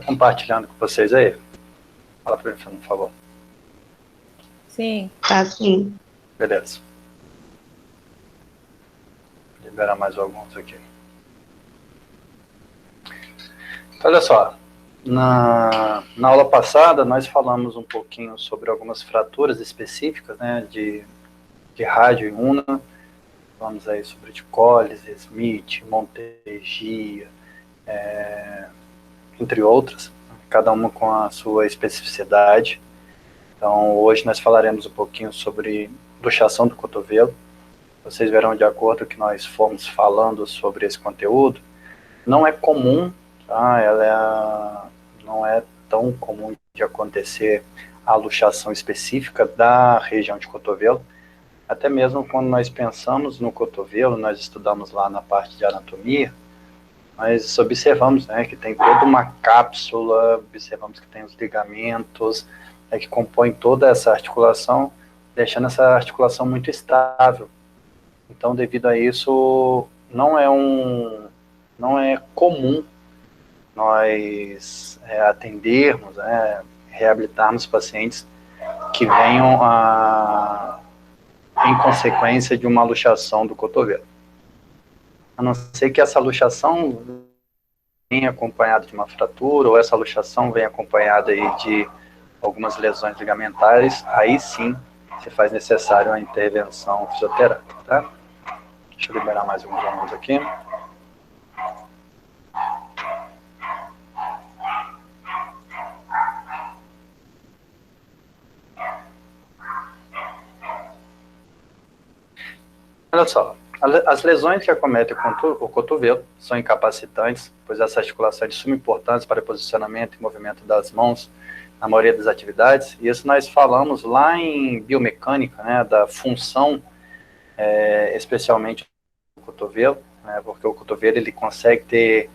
compartilhando com vocês aí? Fala para mim, por favor. Sim. Tá, sim. Beleza. Vou liberar mais alguns aqui. Então, olha só. Na aula passada, nós falamos um pouquinho sobre algumas fraturas específicas, né, de rádio e una. Falamos aí sobre de Colles, Smith, Montegia, entre outras, cada uma com a sua especificidade. Então, hoje nós falaremos um pouquinho sobre luxação do cotovelo. Vocês verão, de acordo que nós fomos falando sobre esse conteúdo, não é comum, tá? Não é tão comum de acontecer a luxação específica da região de cotovelo. Até mesmo quando nós pensamos no cotovelo, nós estudamos lá na parte de anatomia, nós observamos, né, que tem toda uma cápsula, observamos que tem os ligamentos, que compõem toda essa articulação, deixando essa articulação muito estável. Então, devido a isso, não é comum nós atendermos, reabilitarmos pacientes que venham em consequência de uma luxação do cotovelo. A não ser que essa luxação venha acompanhada de uma fratura, ou essa luxação venha acompanhada aí de algumas lesões ligamentares, aí sim se faz necessário a intervenção fisioterápica, tá? Deixa eu liberar mais alguns alunos aqui. Olha só, as lesões que acometem o cotovelo são incapacitantes, pois essa articulação é de suma importância para o posicionamento e movimento das mãos na maioria das atividades, e isso nós falamos lá em biomecânica, né, da função, especialmente do cotovelo, né, porque o cotovelo ele consegue ter,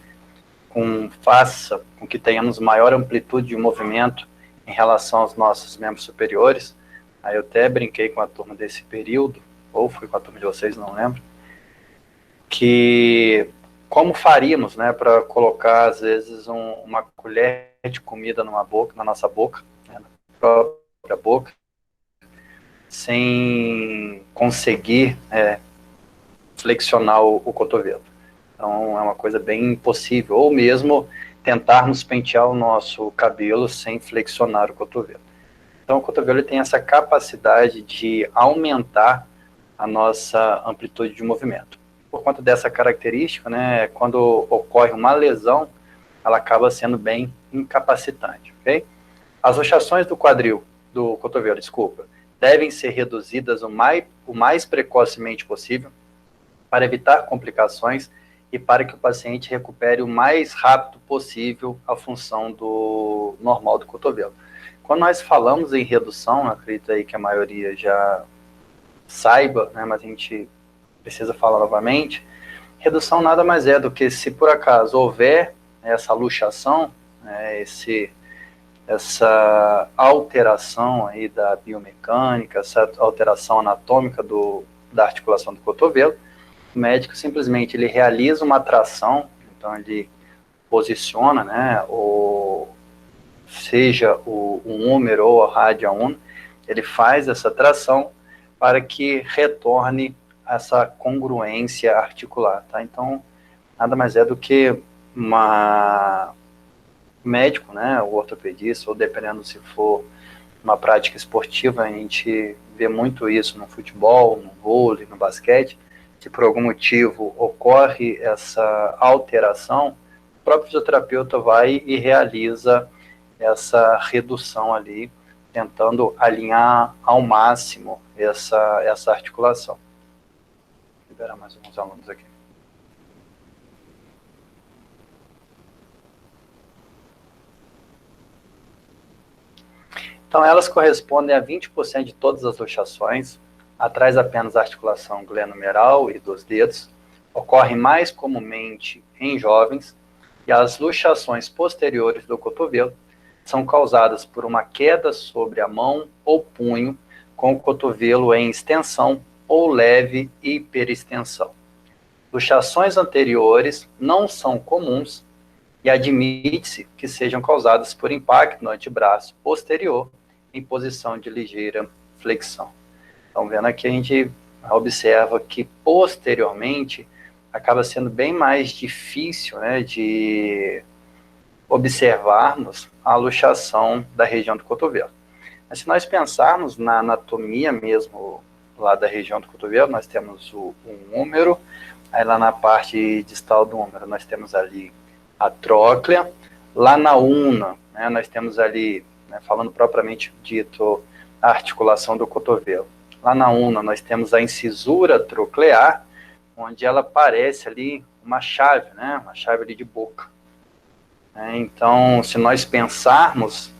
faça com que tenhamos maior amplitude de movimento em relação aos nossos membros superiores. Aí eu até brinquei com a turma desse período, ou fui com a turma de vocês, não lembro, que como faríamos, né, para colocar, às vezes, uma colher de comida na nossa boca, né, na própria boca, sem conseguir flexionar o cotovelo. Então, é uma coisa bem impossível, ou mesmo tentarmos pentear o nosso cabelo sem flexionar o cotovelo. Então, o cotovelo tem essa capacidade de aumentar a nossa amplitude de movimento. Por conta dessa característica, né, quando ocorre uma lesão, ela acaba sendo bem incapacitante, ok? As luxações do cotovelo, devem ser reduzidas o mais precocemente possível para evitar complicações e para que o paciente recupere o mais rápido possível a função normal do cotovelo. Quando nós falamos em redução, acredito aí que a maioria já saiba, né, mas a gente precisa falar novamente, redução nada mais é do que, se por acaso houver essa luxação, essa alteração aí da biomecânica, essa alteração anatômica da articulação do cotovelo, o médico simplesmente ele realiza uma tração, então ele posiciona, né, seja o húmero ou a rádia una, ele faz essa tração para que retorne essa congruência articular, tá? Então, nada mais é do que médico, né, o ortopedista, ou dependendo se for uma prática esportiva, a gente vê muito isso no futebol, no vôlei, no basquete, que por algum motivo ocorre essa alteração, o próprio fisioterapeuta vai e realiza essa redução ali, tentando alinhar ao máximo essa articulação. Vou liberar mais alguns alunos aqui. Então, elas correspondem a 20% de todas as luxações, atrás apenas a articulação glenomeral e dos dedos, ocorre mais comumente em jovens, e as luxações posteriores do cotovelo são causadas por uma queda sobre a mão ou punho, com o cotovelo em extensão ou leve hiperextensão. Luxações anteriores não são comuns, e admite-se que sejam causadas por impacto no antebraço posterior em posição de ligeira flexão. Então, vendo aqui, a gente observa que posteriormente acaba sendo bem mais difícil, né, de observarmos a luxação da região do cotovelo. Mas se nós pensarmos na anatomia mesmo lá da região do cotovelo, nós temos o húmero, aí lá na parte distal do húmero nós temos ali a tróclea, lá na una, né, nós temos ali, né, falando propriamente dito, a articulação do cotovelo. Lá na una nós temos a incisura troclear, onde ela parece ali uma chave, né, uma chave ali de boca. Então, se nós pensarmos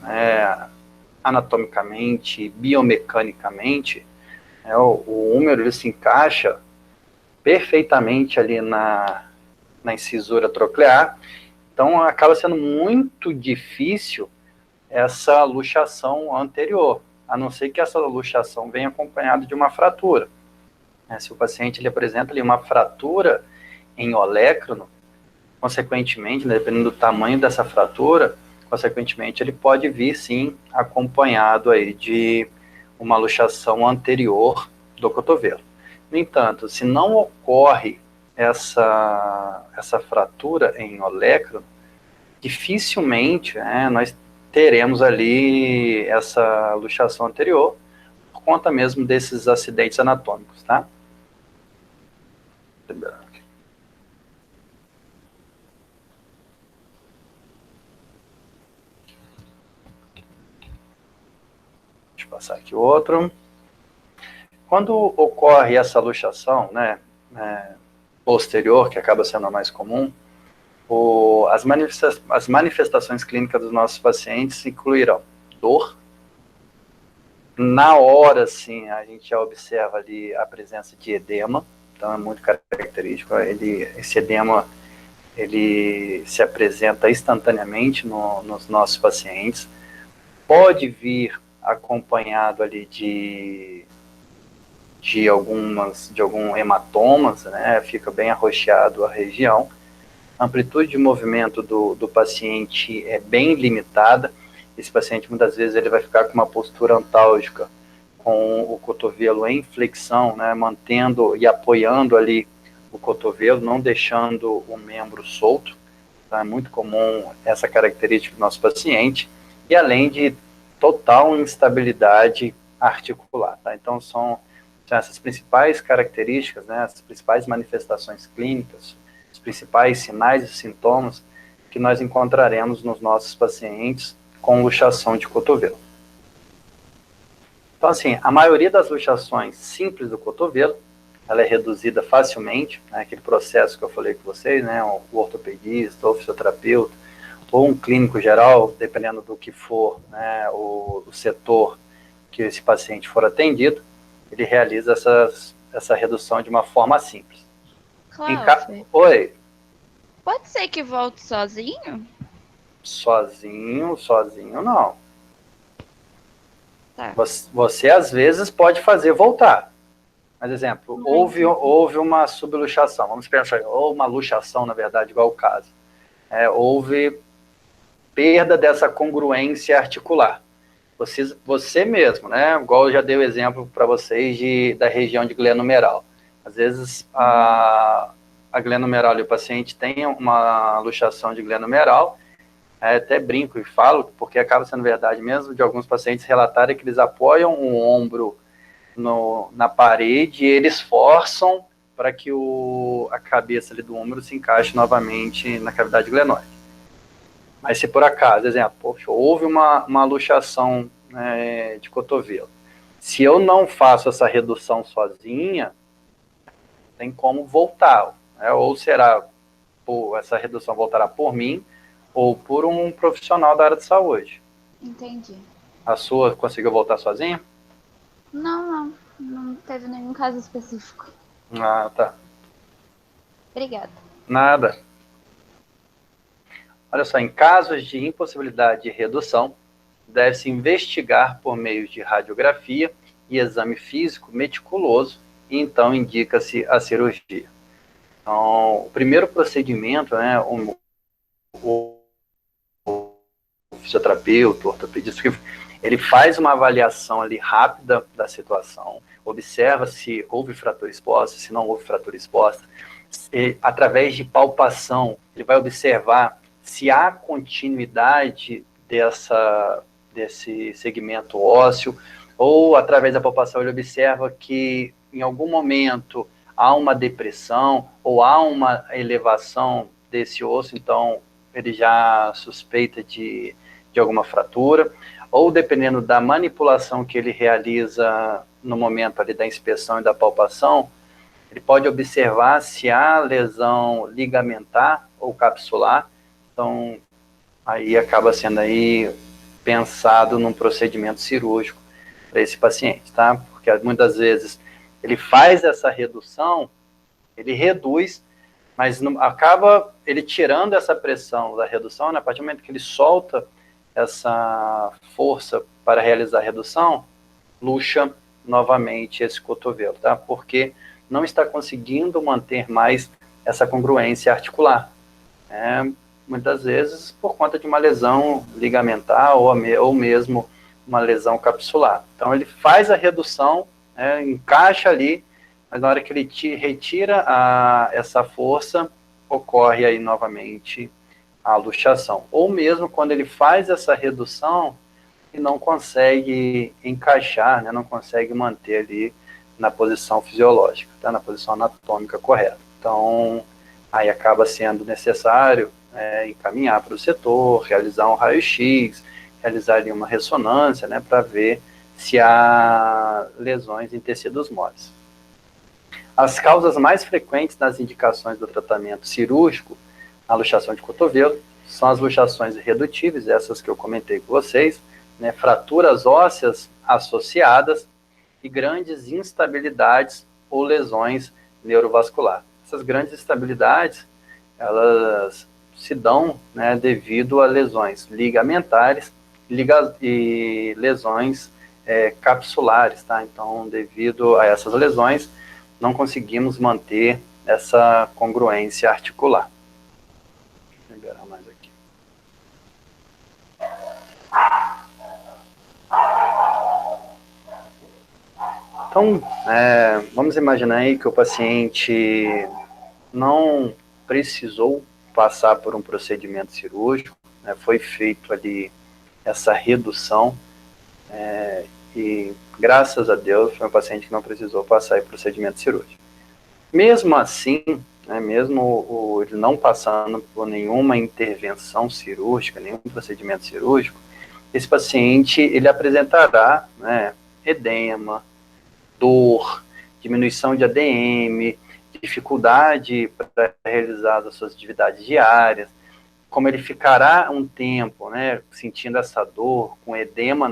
anatomicamente, biomecanicamente, o húmero ele se encaixa perfeitamente ali na incisura troclear, então acaba sendo muito difícil essa luxação anterior, a não ser que essa luxação venha acompanhada de uma fratura. Se o paciente ele apresenta ali uma fratura em olecrono, consequentemente, né, dependendo do tamanho dessa fratura, consequentemente ele pode vir sim acompanhado aí de uma luxação anterior do cotovelo. No entanto, se não ocorre essa fratura em olecrono, dificilmente nós teremos ali essa luxação anterior, por conta mesmo desses acidentes anatômicos, tá? Deixa eu passar aqui outro. Quando ocorre essa luxação, né, posterior, que acaba sendo a mais comum, as manifestações clínicas dos nossos pacientes incluirão dor. Na hora, sim, a gente já observa ali a presença de edema, então é muito característico. Esse edema, ele se apresenta instantaneamente nos nossos pacientes. Pode vir acompanhado ali de algum hematomas, né, fica bem arroxeado a região. A amplitude de movimento do paciente é bem limitada. Esse paciente, muitas vezes, ele vai ficar com uma postura antálgica, com o cotovelo em flexão, né, mantendo e apoiando ali o cotovelo, não deixando o membro solto. Tá? É muito comum essa característica do nosso paciente, e além de total instabilidade articular. Tá? Então, são essas principais características, né, as principais manifestações clínicas, os principais sinais e sintomas que nós encontraremos nos nossos pacientes com luxação de cotovelo. Então, assim, a maioria das luxações simples do cotovelo, ela é reduzida facilmente, né, aquele processo que eu falei com vocês, né, o ortopedista, o fisioterapeuta, ou um clínico geral, dependendo do que for, né, o setor que esse paciente for atendido, ele realiza essa redução de uma forma simples. Cláudio, Oi. Pode ser que volte sozinho? Sozinho não. Tá. Você às vezes pode fazer voltar. Mas, exemplo, houve uma subluxação, vamos pensar, ou uma luxação, na verdade, igual o caso. Houve perda dessa congruência articular. Você mesmo, né? Igual eu já dei o exemplo para vocês da região de glenomeral. Às vezes a glenomeral e o paciente tem uma luxação de glenomeral, até brinco e falo, porque acaba sendo verdade mesmo, de alguns pacientes relatarem que eles apoiam o ombro na parede e eles forçam para que a cabeça ali do ombro se encaixe novamente na cavidade glenóide. Mas se por acaso, exemplo, poxa, houve uma luxação de cotovelo, se eu não faço essa redução sozinha, tem como voltar, né? Ou será, essa redução voltará por mim, ou por um profissional da área de saúde. Entendi. A sua conseguiu voltar sozinha? Não teve nenhum caso específico. Ah, tá. Obrigada. Nada. Olha só, em casos de impossibilidade de redução, deve-se investigar por meio de radiografia e exame físico meticuloso, e então indica-se a cirurgia. Então, o primeiro procedimento, né, o fisioterapeuta, o ortopedista, ele faz uma avaliação ali rápida da situação, observa se houve fratura exposta, se não houve fratura exposta, através de palpação, ele vai observar se há continuidade desse segmento ósseo, ou através da palpação ele observa que em algum momento há uma depressão ou há uma elevação desse osso, então ele já suspeita de alguma fratura, ou dependendo da manipulação que ele realiza no momento ali da inspeção e da palpação, ele pode observar se há lesão ligamentar ou capsular, então aí acaba sendo aí pensado num procedimento cirúrgico para esse paciente, tá? Porque muitas vezes ele faz essa redução, ele reduz, mas não, acaba ele tirando essa pressão da redução, né? A partir do momento que ele solta essa força para realizar a redução, luxa novamente esse cotovelo, tá? Porque não está conseguindo manter mais essa congruência articular. Muitas vezes por conta de uma lesão ligamentar ou mesmo uma lesão capsular. Então ele faz a redução, encaixa ali, mas na hora que ele retira essa força, ocorre aí novamente a luxação. Ou mesmo quando ele faz essa redução e não consegue encaixar, né, não consegue manter ali na posição fisiológica, tá, na posição anatômica correta. Então, aí acaba sendo necessário encaminhar para o setor, realizar um raio-x, realizar ali uma ressonância, né, para ver se há lesões em tecidos moles. As causas mais frequentes nas indicações do tratamento cirúrgico na luxação de cotovelo são as luxações irredutíveis, essas que eu comentei com vocês, né, fraturas ósseas associadas e grandes instabilidades ou lesões neurovasculares. Essas grandes instabilidades, elas se dão, né, devido a lesões ligamentares e lesões capsulares, tá? Então, devido a essas lesões, não conseguimos manter essa congruência articular. Vou liberar mais aqui. Então, vamos imaginar aí que o paciente não precisou passar por um procedimento cirúrgico, né, foi feito ali essa redução, e graças a Deus foi um paciente que não precisou passar em procedimento cirúrgico. Mesmo assim, né, mesmo ele não passando por nenhuma intervenção cirúrgica, nenhum procedimento cirúrgico, esse paciente ele apresentará, né, edema, dor, diminuição de ADM, dificuldade para realizar as suas atividades diárias. Como ele ficará um tempo, né, sentindo essa dor, com edema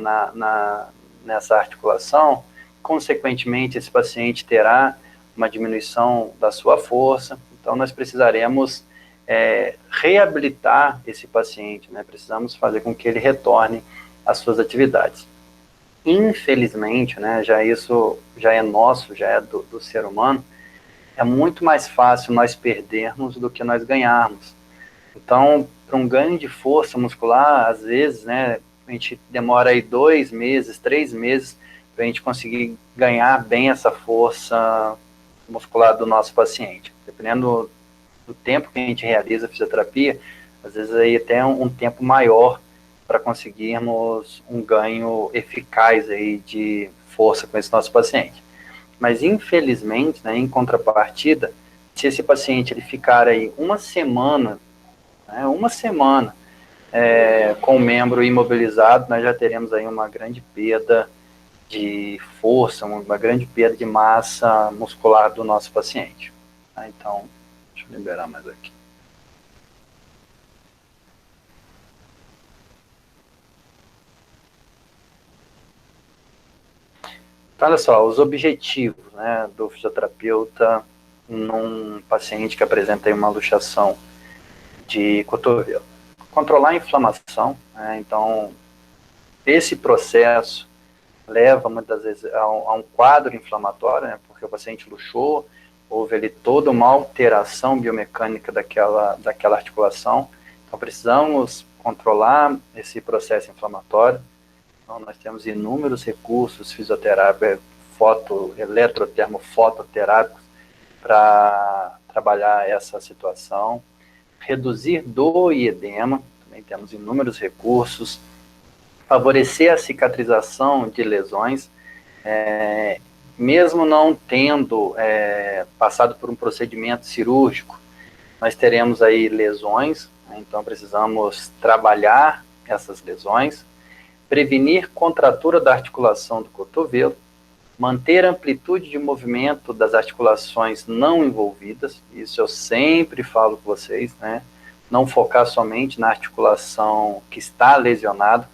nessa articulação, consequentemente esse paciente terá uma diminuição da sua força, então nós precisaremos reabilitar esse paciente, né, precisamos fazer com que ele retorne às suas atividades. Infelizmente, né, isso já é nosso, já é do ser humano, é muito mais fácil nós perdermos do que nós ganharmos. Então, para um ganho de força muscular, às vezes, né, a gente demora aí 2 meses, 3 meses, para a gente conseguir ganhar bem essa força muscular do nosso paciente. Dependendo do tempo que a gente realiza a fisioterapia, às vezes aí até um tempo maior para conseguirmos um ganho eficaz aí de força com esse nosso paciente. Mas, infelizmente, né, em contrapartida, se esse paciente ele ficar aí uma semana com o membro imobilizado, nós já teremos aí uma grande perda de força, uma grande perda de massa muscular do nosso paciente. Tá? Então, deixa eu liberar mais aqui. Então, olha só, os objetivos, né, do fisioterapeuta num paciente que apresenta aí uma luxação de cotovelo. Controlar a inflamação, né, então esse processo leva muitas vezes a um quadro inflamatório, né, porque o paciente luxou, houve ali toda uma alteração biomecânica daquela articulação, Então, precisamos controlar esse processo inflamatório. Então, nós temos inúmeros recursos fisioterápicos, eletrotermofototerápicos para trabalhar essa situação. Reduzir dor e edema, também temos inúmeros recursos. Favorecer a cicatrização de lesões, mesmo não tendo passado por um procedimento cirúrgico, nós teremos aí lesões, né? Então precisamos trabalhar essas lesões, prevenir contratura da articulação do cotovelo, manter a amplitude de movimento das articulações não envolvidas, isso eu sempre falo com vocês, né? Não focar somente na articulação que está lesionada,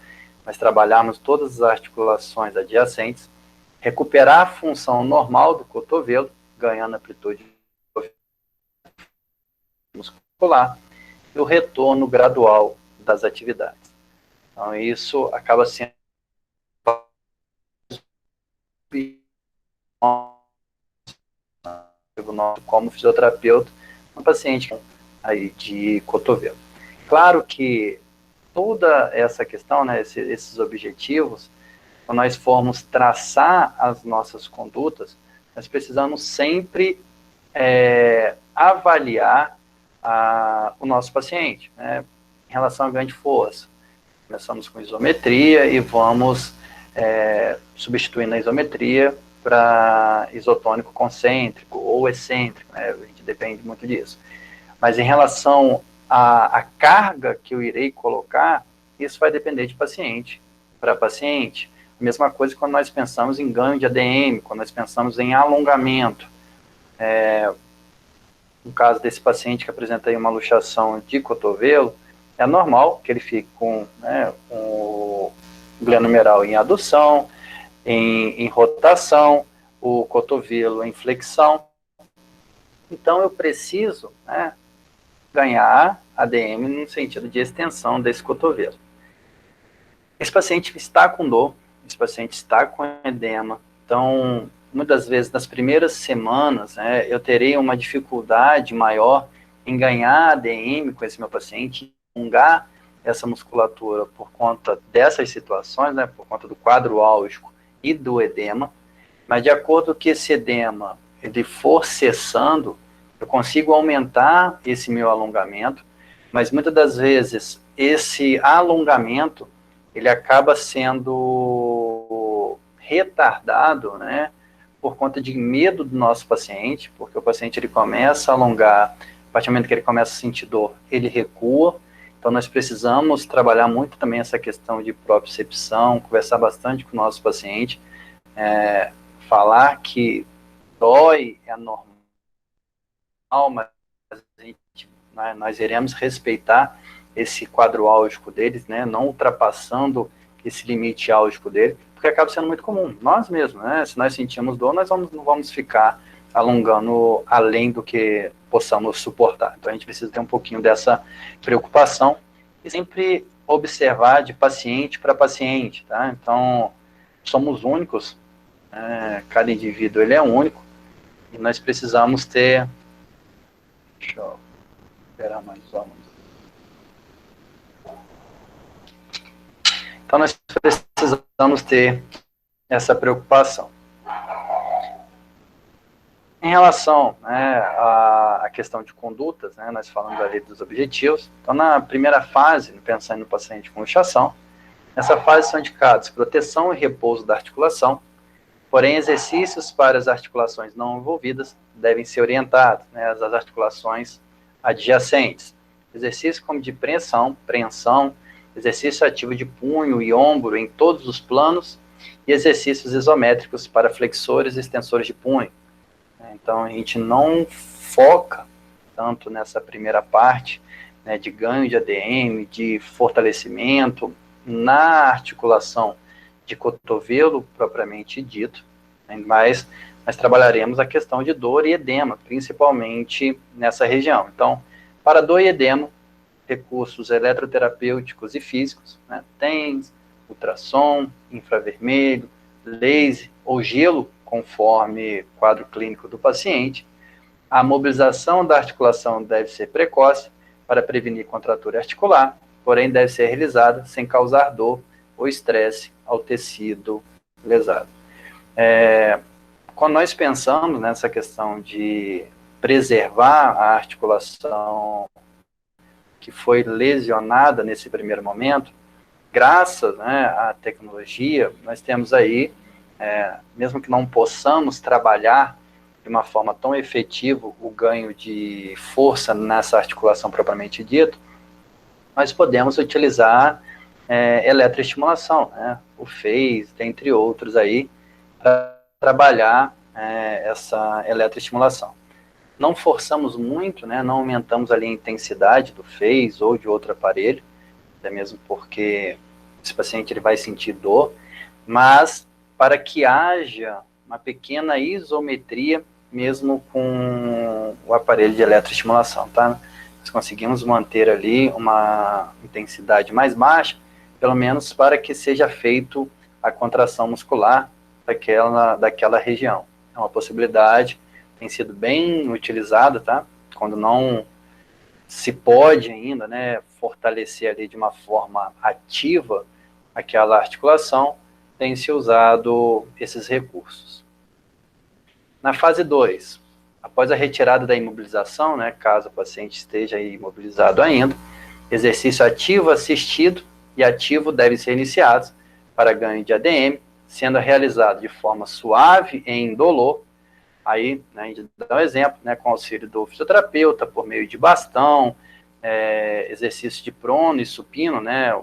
mas trabalharmos todas as articulações adjacentes, recuperar a função normal do cotovelo, ganhando amplitude muscular, e o retorno gradual das atividades. Então, isso acaba sendo como fisioterapeuta, um paciente aí de cotovelo. Claro que toda essa questão, né, esses objetivos, quando nós formos traçar as nossas condutas, nós precisamos sempre avaliar o nosso paciente, né, em relação a ganho de força. Começamos com isometria e vamos substituindo a isometria para isotônico concêntrico ou excêntrico, né, a gente depende muito disso. Mas em relação à carga que eu irei colocar, isso vai depender de paciente para paciente. A mesma coisa quando nós pensamos em ganho de ADM, quando nós pensamos em alongamento. No caso desse paciente que apresenta aí uma luxação de cotovelo, é normal que ele fique com o glenomeral em adução, em rotação, o cotovelo em flexão. Então, eu preciso ganhar ADM no sentido de extensão desse cotovelo. Esse paciente está com dor, esse paciente está com edema, então, muitas vezes, nas primeiras semanas, eu terei uma dificuldade maior em ganhar ADM com esse meu paciente, alongar essa musculatura por conta dessas situações, por conta do quadro álgico e do edema, mas de acordo que esse edema ele for cessando, eu consigo aumentar esse meu alongamento, mas muitas das vezes esse alongamento ele acaba sendo retardado, né, por conta de medo do nosso paciente, porque o paciente ele começa a alongar, a partir do momento que ele começa a sentir dor, ele recua. Então nós precisamos trabalhar muito também essa questão de propriocepção, conversar bastante com o nosso paciente, falar que dói é normal, mas nós iremos respeitar esse quadro álgico deles, né, não ultrapassando esse limite álgico dele, porque acaba sendo muito comum. Nós mesmos, se nós sentimos dor, nós não vamos ficar alongando além do que possamos suportar. Então a gente precisa ter um pouquinho dessa preocupação e sempre observar de paciente para paciente, tá? Então, somos únicos, cada indivíduo ele é único, e nós precisamos ter... Deixa eu esperar mais uma. Então, nós precisamos ter essa preocupação. Em relação à questão de condutas, nós falamos ali dos objetivos. Então, na primeira fase, pensando no paciente com luxação, nessa fase são indicados proteção e repouso da articulação, porém, exercícios para as articulações não envolvidas devem ser orientados, às articulações adjacentes. Exercícios como de preensão, exercício ativo de punho e ombro em todos os planos, e exercícios isométricos para flexores e extensores de punho. Então, a gente não foca tanto nessa primeira parte, de ganho de ADM, de fortalecimento, na articulação de cotovelo propriamente dito, mas nós trabalharemos a questão de dor e edema, principalmente nessa região. Então, para dor e edema, recursos eletroterapêuticos e físicos, TENS, ultrassom, infravermelho, laser ou gelo, conforme quadro clínico do paciente. A mobilização da articulação deve ser precoce, para prevenir contratura articular, porém deve ser realizada sem causar dor ou estresse ao tecido lesado. Quando nós pensamos nessa questão de preservar a articulação que foi lesionada nesse primeiro momento, graças, né, à tecnologia, nós temos aí, mesmo que não possamos trabalhar de uma forma tão efetiva o ganho de força nessa articulação propriamente dita, nós podemos utilizar eletroestimulação, né, o FACE, dentre outros aí, para trabalhar essa eletroestimulação. Não forçamos muito, né, não aumentamos ali a intensidade do FACE ou de outro aparelho, até mesmo porque esse paciente ele vai sentir dor, mas para que haja uma pequena isometria mesmo com o aparelho de eletroestimulação, tá? Nós conseguimos manter ali uma intensidade mais baixa, pelo menos para que seja feito a contração muscular daquela região. É uma possibilidade, tem sido bem utilizada, tá? Quando não se pode ainda, né, fortalecer ali de uma forma ativa aquela articulação, tem se usado esses recursos. Na fase 2, após a retirada da imobilização, né, caso o paciente esteja imobilizado ainda, exercício ativo assistido e ativo devem ser iniciados para ganho de ADM, sendo realizado de forma suave e indolor. Aí, né, a gente dá um exemplo, né, com auxílio do fisioterapeuta, por meio de bastão, exercício de prono e supino, né,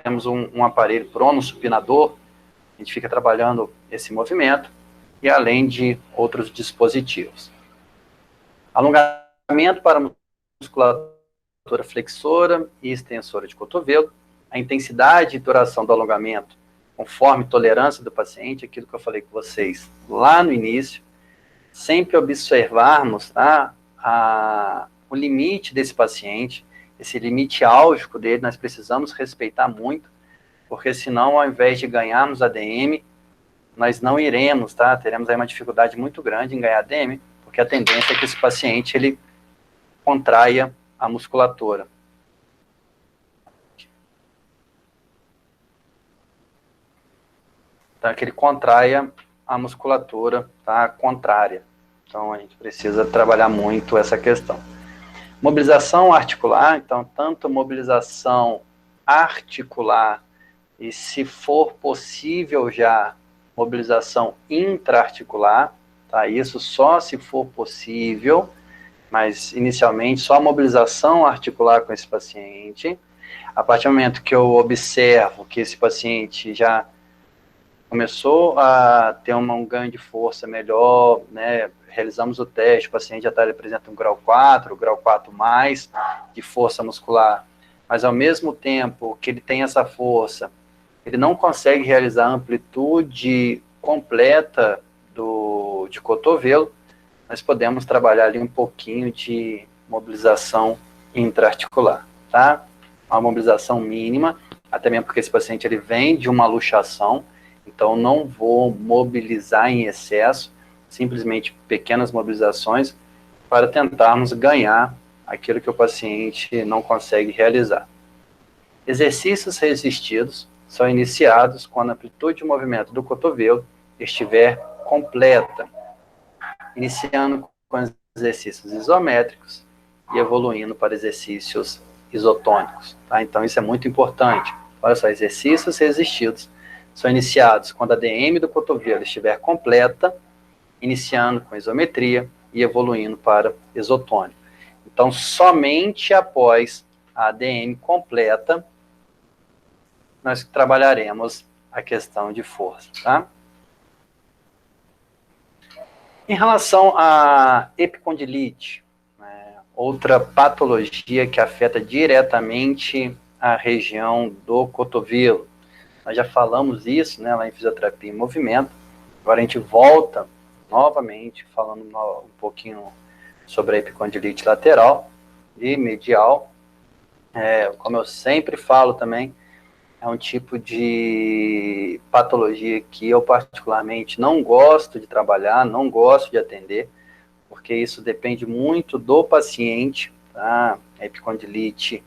temos um aparelho prono supinador, a gente fica trabalhando esse movimento, e além de outros dispositivos. Alongamento para musculatura flexora e extensora de cotovelo, a intensidade e duração do alongamento, conforme tolerância do paciente, aquilo que eu falei com vocês lá no início, sempre observarmos, tá, o limite desse paciente, esse limite álgico dele, nós precisamos respeitar muito, porque senão, ao invés de ganharmos ADM, nós não iremos, tá, teremos aí uma dificuldade muito grande em ganhar ADM, porque a tendência é que esse paciente, ele contraia a musculatura. Então, que ele contraia a musculatura, tá, contrária. Então, a gente precisa trabalhar muito essa questão. Mobilização articular, então, tanto mobilização articular e, se for possível já, mobilização intraarticular, tá? Isso só se for possível, mas inicialmente só a mobilização articular com esse paciente. A partir do momento que eu observo que esse paciente já começou a ter um ganho de força melhor, né, realizamos o teste, o paciente já apresenta um grau 4 mais de força muscular, mas ao mesmo tempo que ele tem essa força, ele não consegue realizar a amplitude completa de cotovelo, nós podemos trabalhar ali um pouquinho de mobilização intraarticular, tá? Uma mobilização mínima, até mesmo porque esse paciente ele vem de uma luxação, então não vou mobilizar em excesso, simplesmente pequenas mobilizações para tentarmos ganhar aquilo que o paciente não consegue realizar. Exercícios resistidos são iniciados quando a amplitude de movimento do cotovelo estiver completa, iniciando com exercícios isométricos e evoluindo para exercícios isotônicos, tá? Então isso é muito importante. Olha só, exercícios resistidos são iniciados quando a DM do cotovelo estiver completa, iniciando com isometria e evoluindo para isotônico. Então, somente após a ADM completa, nós trabalharemos a questão de força, tá? Em relação à epicondilite, né, outra patologia que afeta diretamente a região do cotovelo. Nós já falamos isso, né, lá em fisioterapia em movimento. Agora a gente volta novamente falando um pouquinho sobre a epicondilite lateral e medial. Como eu sempre falo também, é um tipo de patologia que eu particularmente não gosto de trabalhar, não gosto de atender, porque isso depende muito do paciente, tá? A epicondilite,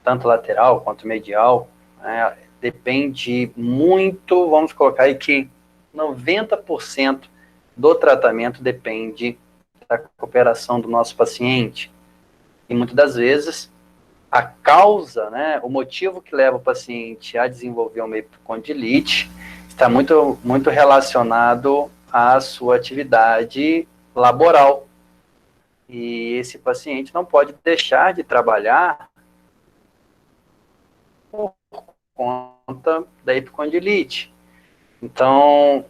tanto lateral quanto medial, né, depende muito, vamos colocar aí que 90% do tratamento depende da cooperação do nosso paciente. E muitas das vezes, a causa, né, o motivo que leva o paciente a desenvolver uma epicondilite está muito, muito relacionado à sua atividade laboral. E esse paciente não pode deixar de trabalhar por conta da epicondilite. Então,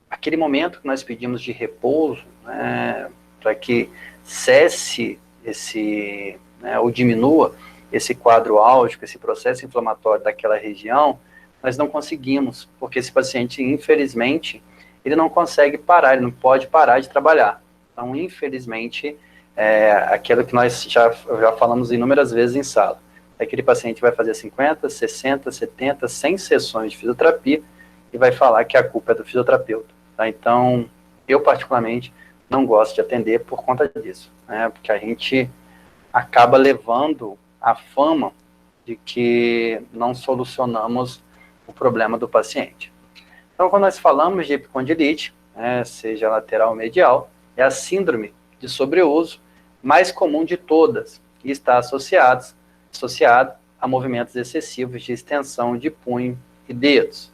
aquele momento que nós pedimos de repouso, né, para que cesse esse, né, ou diminua esse quadro álgico, esse processo inflamatório daquela região, nós não conseguimos, porque esse paciente, infelizmente, ele não consegue parar, ele não pode parar de trabalhar. Então, infelizmente, aquilo que nós já falamos inúmeras vezes em sala, aquele paciente vai fazer 50, 60, 70, 100 sessões de fisioterapia e vai falar que a culpa é do fisioterapeuta. Tá? Então, eu particularmente não gosto de atender por conta disso, né? Porque a gente acaba levando a fama de que não solucionamos o problema do paciente. Então, quando nós falamos de epicondilite, né, seja lateral ou medial, é a síndrome de sobreuso mais comum de todas e está associado a movimentos excessivos de extensão de punho e dedos.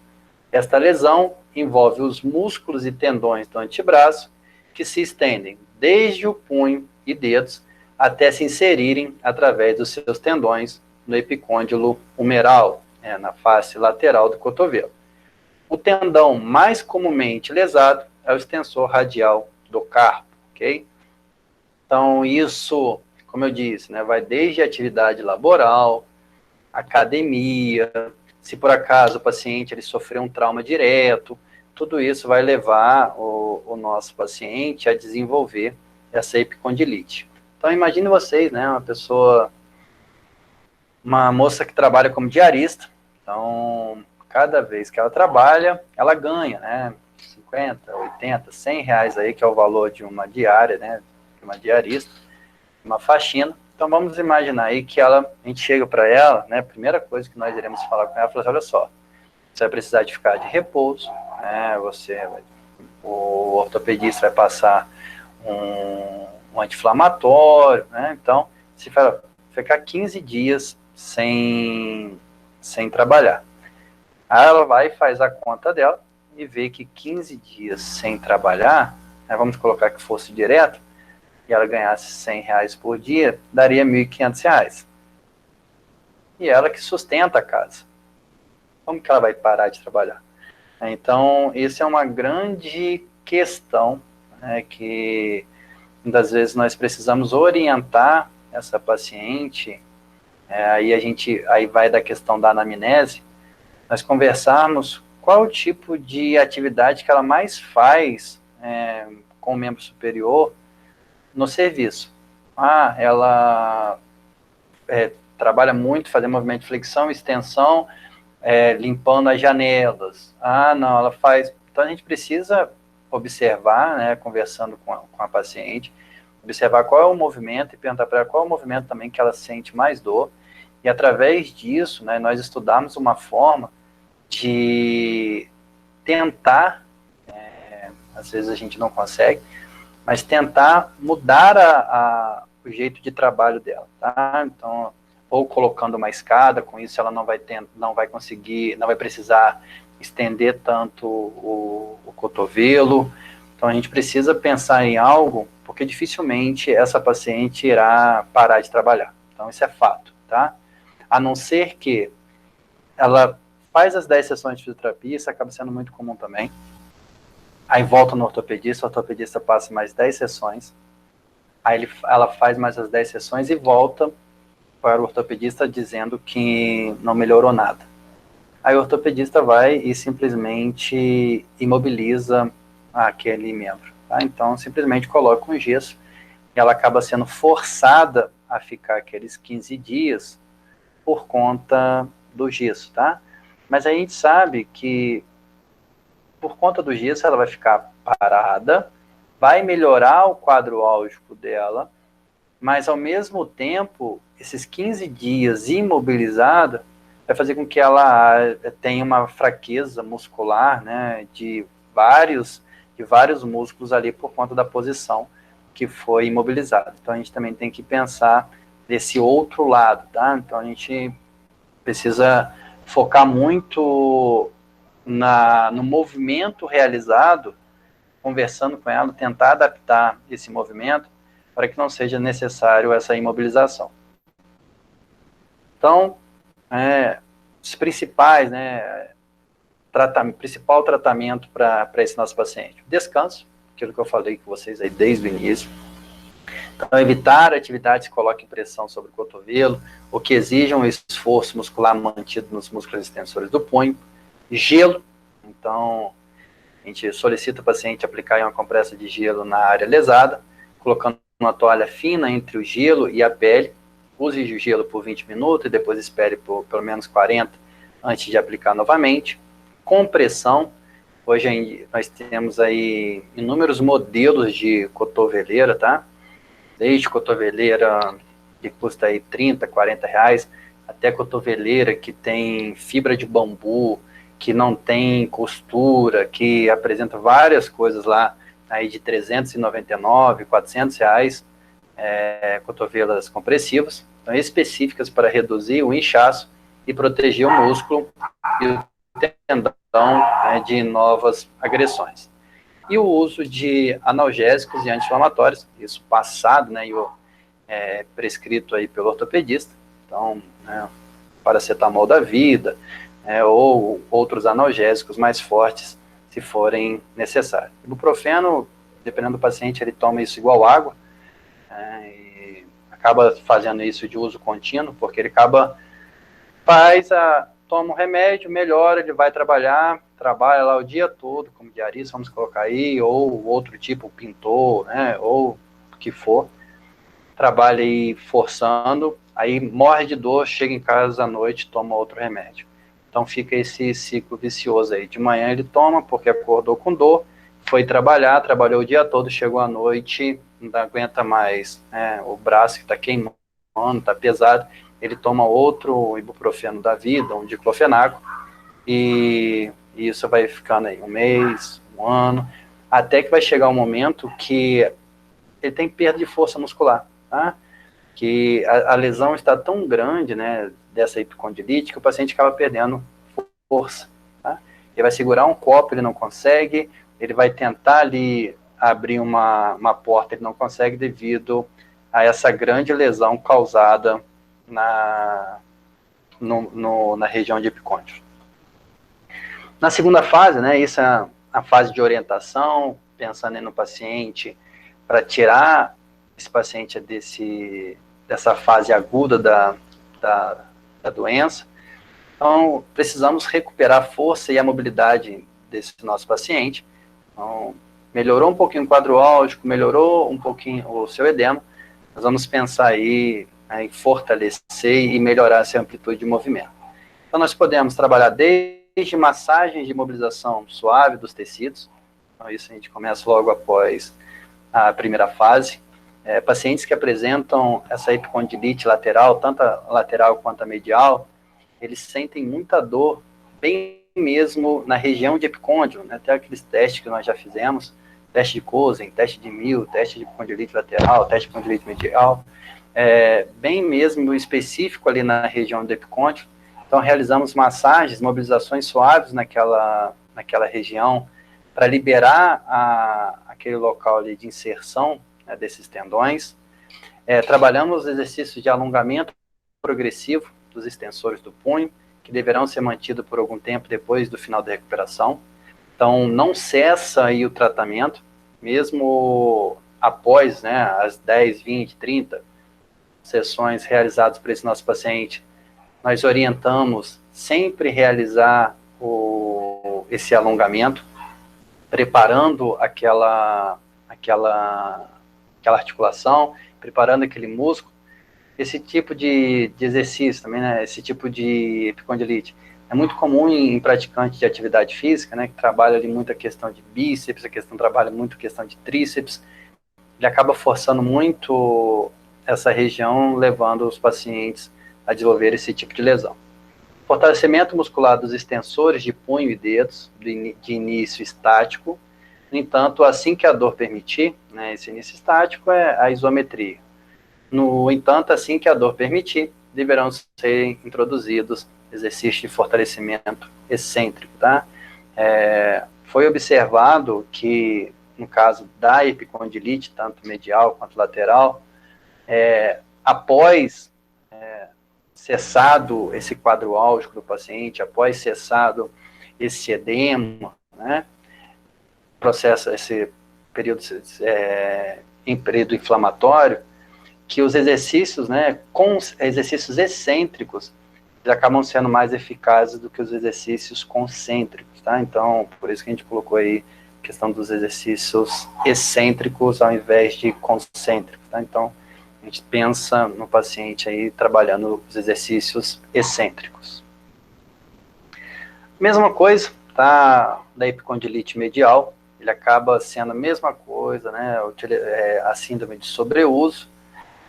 Esta lesão envolve os músculos e tendões do antebraço, que se estendem desde o punho e dedos até se inserirem através dos seus tendões no epicôndilo humeral, na face lateral do cotovelo. O tendão mais comumente lesado é o extensor radial do carpo, ok? Então, isso, como eu disse, né, vai desde a atividade laboral, academia, se por acaso o paciente ele sofreu um trauma direto, tudo isso vai levar o nosso paciente a desenvolver essa epicondilite. Então, imagine vocês, né, uma moça que trabalha como diarista, então, cada vez que ela trabalha, ela ganha, né, 50, 80, 100 reais aí, que é o valor de uma diária, né, de uma diarista, uma faxina. Então, vamos imaginar aí que a gente chega para ela, né, a primeira coisa que nós iremos falar com ela, falar assim, olha só, você vai precisar de ficar de repouso, né, o ortopedista vai passar um anti-inflamatório, né, então, se ficar 15 dias sem trabalhar. Aí ela vai e faz a conta dela e vê que 15 dias sem trabalhar, né, vamos colocar que fosse direto, e ela ganhasse 100 reais por dia, daria 1.500 reais. E ela que sustenta a casa. Como que ela vai parar de trabalhar? Então, isso é uma grande questão, né, que muitas vezes nós precisamos orientar essa paciente, aí vai da questão da anamnese, nós conversarmos qual o tipo de atividade que ela mais faz com o membro superior no serviço. Ela trabalha muito, fazendo movimento de flexão, extensão, limpando as janelas. Não, ela faz... Então, a gente precisa observar, né, conversando com a paciente, observar qual é o movimento e perguntar para ela qual é o movimento também que ela sente mais dor. E, através disso, né, nós estudarmos uma forma de tentar, às vezes a gente não consegue, mas tentar mudar o jeito de trabalho dela, tá? Então, ou colocando uma escada, com isso ela não vai precisar estender tanto o cotovelo. Então, a gente precisa pensar em algo, porque dificilmente essa paciente irá parar de trabalhar. Então, isso é fato, tá? A não ser que ela faz as 10 sessões de fisioterapia, isso acaba sendo muito comum também. Aí volta no ortopedista, o ortopedista passa mais 10 sessões, aí ela faz mais as 10 sessões e volta para o ortopedista dizendo que não melhorou nada. Aí o ortopedista vai e simplesmente imobiliza aquele membro. Tá? Então, simplesmente coloca um gesso e ela acaba sendo forçada a ficar aqueles 15 dias por conta do gesso, tá? Mas a gente sabe que por conta do gesso ela vai ficar parada, vai melhorar o quadro álgico dela, mas ao mesmo tempo, esses 15 dias imobilizada vai fazer com que ela tenha uma fraqueza muscular, né, de vários músculos ali por conta da posição que foi imobilizada. Então a gente também tem que pensar desse outro lado, tá? Então a gente precisa focar muito no movimento realizado, conversando com ela, tentar adaptar esse movimento para que não seja necessário essa imobilização. Então, os principais, né, principal tratamento para esse nosso paciente, descanso, aquilo que eu falei com vocês aí desde o início. Então, evitar atividades que coloquem pressão sobre o cotovelo, ou que exijam um esforço muscular mantido nos músculos extensores do punho. Gelo, então, a gente solicita o paciente aplicar uma compressa de gelo na área lesada, colocando uma toalha fina entre o gelo e a pele. Use o gelo por 20 minutos e depois espere por pelo menos 40 antes de aplicar novamente. Compressão. Hoje nós temos aí inúmeros modelos de cotoveleira, tá? Desde cotoveleira que custa aí 30, 40 reais, até cotoveleira que tem fibra de bambu, que não tem costura, que apresenta várias coisas lá, aí de 399, 400 reais, cotovelas compressivas, então, específicas para reduzir o inchaço e proteger o músculo e o tendão, né, de novas agressões. E o uso de analgésicos e anti-inflamatórios, isso passado, né, e prescrito aí pelo ortopedista, então, né, paracetamol da vida, ou outros analgésicos mais fortes, se forem necessários. Ibuprofeno, dependendo do paciente, ele toma isso igual água, e acaba fazendo isso de uso contínuo, porque ele toma um remédio, melhora, ele vai trabalha lá o dia todo, como diarista, vamos colocar aí, ou outro tipo, pintor, né, ou o que for, trabalha aí forçando, aí morre de dor, chega em casa à noite, toma outro remédio. Então fica esse ciclo vicioso aí. De manhã ele toma porque acordou com dor, foi trabalhar, trabalhou o dia todo, chegou à noite, não aguenta mais, né, o braço que está queimando, está pesado, ele toma outro ibuprofeno da vida, um diclofenaco, e isso vai ficando aí um mês, um ano, até que vai chegar um momento que ele tem perda de força muscular, tá? Que a lesão está tão grande, né, dessa epicondilite, que o paciente acaba perdendo força, tá? Ele vai segurar um copo, ele não consegue, ele vai tentar ali abrir uma porta, ele não consegue devido a essa grande lesão causada na região de epicôndilo. Na segunda fase, né, isso é a fase de orientação, pensando no paciente, para tirar esse paciente dessa fase aguda da doença. Então, precisamos recuperar a força e a mobilidade desse nosso paciente. Então, melhorou um pouquinho o quadro álgico, melhorou um pouquinho o seu edema, nós vamos pensar aí em fortalecer e melhorar essa amplitude de movimento. Então, nós podemos trabalhar desde massagens de mobilização suave dos tecidos, então isso a gente começa logo após a primeira fase. Pacientes que apresentam essa epicondilite lateral, tanto a lateral quanto a medial, eles sentem muita dor, bem mesmo na região de epicôndilo, né? Até aqueles testes que nós já fizemos, teste de Cosen, teste de Mil, teste de epicondilite lateral, teste de epicondilite medial, bem mesmo específico ali na região do epicôndilo. Então, realizamos massagens, mobilizações suaves naquela região, para liberar aquele local ali de inserção, né, desses tendões. Trabalhamos exercícios de alongamento progressivo dos extensores do punho, que deverão ser mantidos por algum tempo depois do final da recuperação. Então, não cessa aí o tratamento, mesmo após, né, as 10, 20, 30 sessões realizadas por esse nosso paciente, nós orientamos sempre realizar esse alongamento, preparando aquela articulação, preparando aquele músculo. Esse tipo de exercício também, né, esse tipo de epicondilite, é muito comum em praticantes de atividade física, né, que trabalha ali muito a questão de bíceps, trabalha muito a questão de tríceps, ele acaba forçando muito essa região, levando os pacientes a desenvolver esse tipo de lesão. Fortalecimento muscular dos extensores de punho e dedos, de início estático. No entanto, assim que a dor permitir, né, esse início estático é a isometria. No entanto, assim que a dor permitir, deverão ser introduzidos exercícios de fortalecimento excêntrico, tá? Foi observado que, no caso da epicondilite, tanto medial quanto lateral, após cessado esse quadro álgico do paciente, após cessado esse edema, né, processo, esse período, em período inflamatório, que os exercícios, né, com exercícios excêntricos, eles acabam sendo mais eficazes do que os exercícios concêntricos, tá? Então, por isso que a gente colocou aí a questão dos exercícios excêntricos ao invés de concêntricos, tá? Então, a gente pensa no paciente aí trabalhando os exercícios excêntricos. Mesma coisa, tá? Da epicondilite medial, ele acaba sendo a mesma coisa, né? A síndrome de sobreuso,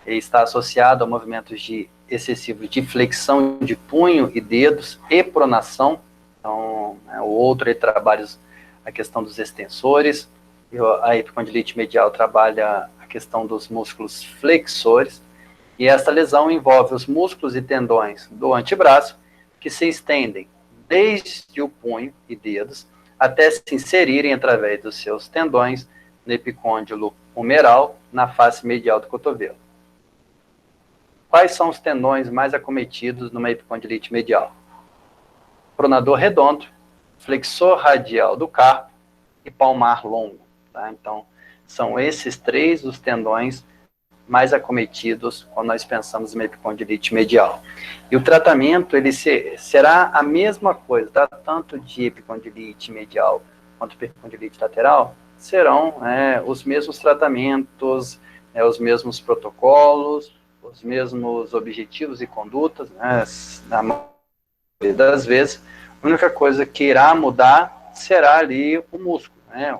ele está associado a movimentos excessivos de flexão de punho e dedos e pronação. Então, o outro ele trabalha a questão dos extensores, e a epicondilite medial trabalha a questão dos músculos flexores, e essa lesão envolve os músculos e tendões do antebraço, que se estendem desde o punho e dedos até se inserirem através dos seus tendões no epicôndilo humeral, na face medial do cotovelo. Quais são os tendões mais acometidos numa epicondilite medial? Pronador redondo, flexor radial do carpo e palmar longo, tá? Então, são esses três os tendões mais acometidos quando nós pensamos em epicondilite medial. E o tratamento, ele será a mesma coisa, tá? Tanto de epicondilite medial quanto epicondilite lateral, serão os mesmos tratamentos, os mesmos protocolos, os mesmos objetivos e condutas, né? Na maioria das vezes, a única coisa que irá mudar será ali o músculo, né?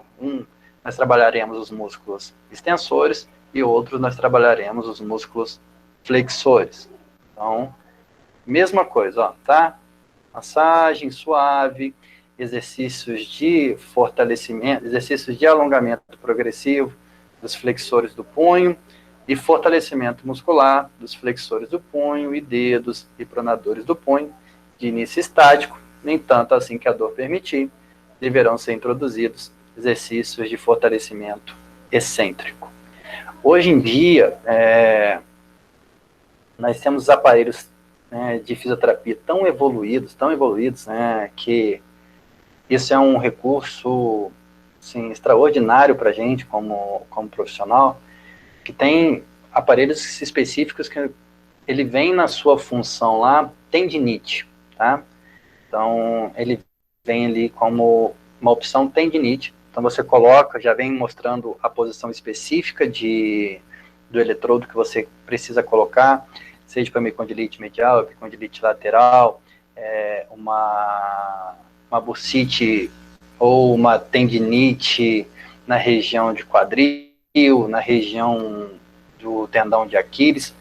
Nós trabalharemos os músculos extensores e outros nós trabalharemos os músculos flexores. Então, mesma coisa, ó, tá? Massagem suave, exercícios de fortalecimento, exercícios de alongamento progressivo dos flexores do punho e fortalecimento muscular dos flexores do punho e dedos e pronadores do punho, de início estático. No entanto, assim que a dor permitir, deverão ser introduzidos exercícios de fortalecimento excêntrico. Hoje em dia, nós temos aparelhos, né, de fisioterapia tão evoluídos, né, que isso é um recurso, assim, extraordinário para a gente como profissional, que tem aparelhos específicos que ele vem na sua função lá, tendinite, tá? Então, ele vem ali como uma opção tendinite. Então, você coloca, já vem mostrando a posição específica do eletrodo que você precisa colocar, seja para epicondilite medial, epicondilite lateral, uma bursite ou uma tendinite na região de quadril, na região do tendão de Aquiles,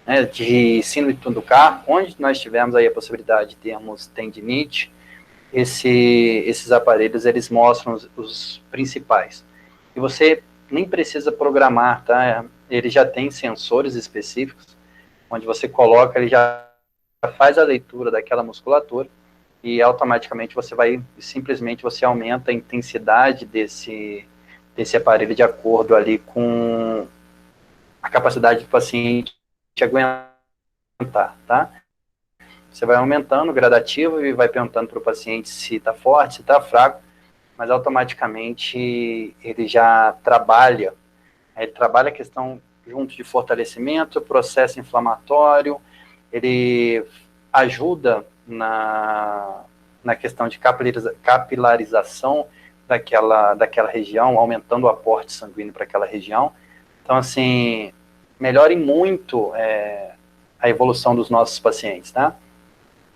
né, de síndrome de túnel do carpo, onde nós tivemos aí a possibilidade de termos tendinite. Esses aparelhos, eles mostram os principais. E você nem precisa programar, tá? Ele já tem sensores específicos, onde você coloca, ele já faz a leitura daquela musculatura, e automaticamente simplesmente você aumenta a intensidade desse aparelho de acordo ali com a capacidade do paciente de aguentar, tá? Você vai aumentando gradativo e vai perguntando para o paciente se está forte, se está fraco, mas automaticamente ele já trabalha a questão junto de fortalecimento, processo inflamatório, ele ajuda na questão de capilarização daquela região, aumentando o aporte sanguíneo para aquela região. Então, assim, melhora muito a evolução dos nossos pacientes, tá?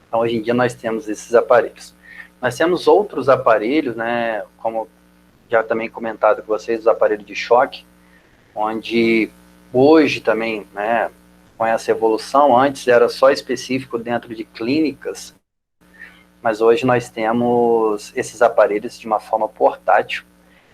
Então, hoje em dia, nós temos esses aparelhos. Nós temos outros aparelhos, né, como já também comentado com vocês, os aparelhos de choque, onde Hoje também, né, com essa evolução, antes era só específico dentro de clínicas, mas hoje nós temos esses aparelhos de uma forma portátil,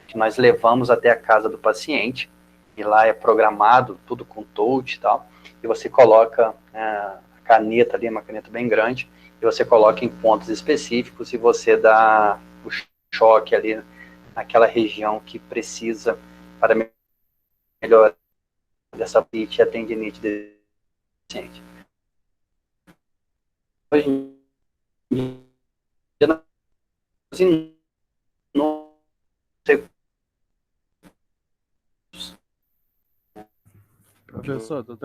que nós levamos até a casa do paciente, e lá é programado, tudo com touch e tal, e você coloca a caneta ali, uma caneta bem grande, e você coloca em pontos específicos, e você dá o choque ali naquela região que precisa para melhorar dessa aptite e a tendinite desse paciente. Hoje em dia, não sei. Professor, tô